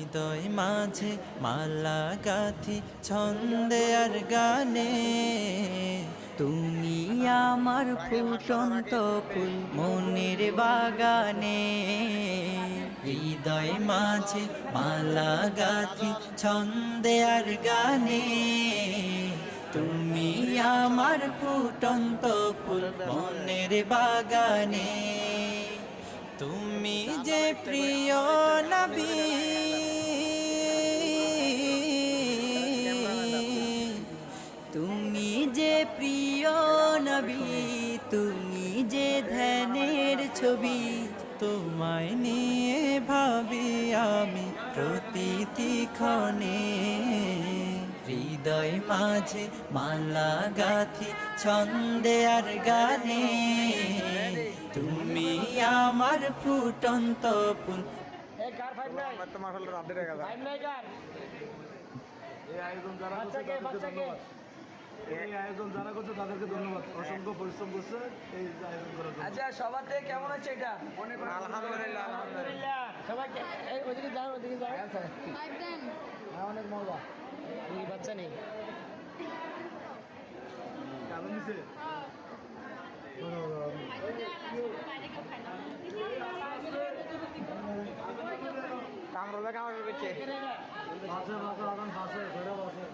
হৃদয় মাঝে মালা গাথি ছন্দে আর গানে, তুমি আমার ফুটন্ত ফুল মনের বাগানে। হৃদয় মাঝে মালা গাথি ছন্দে আর গানে, তুমি আমার ফুটন্ত ফুল মনের বাগানে। তুমি যে প্রিয় নবী, তুমি যে প্রিয় নবী, তুমি যে ধ্যানের ছবি, তোমায় নিয়ে ভাবি আমি প্রতিটি ক্ষণে। হৃদয় মাঝে মালা গাথি ছন্দে আর গানে, তুমি আমার ফুটন্ত ফুল। এই আয়োজন যারা করছে তাদেরকে ধন্যবাদ, অসংখ্য পরিশ্রম করছে এই আয়োজন করার জন্য। আচ্ছা, সবার থেকে কেমন আছে এটা? আলহামদুলিল্লাহ, আলহামদুলিল্লাহ। সবাইকে ওদিকে যাও, ওদিকে যাও। হ্যাঁ, অনেক মজা। বাচ্চা নেই কালো নিচে কামড়া কামড় করছে। বাসে বাসে বাসে ঘরে বাসে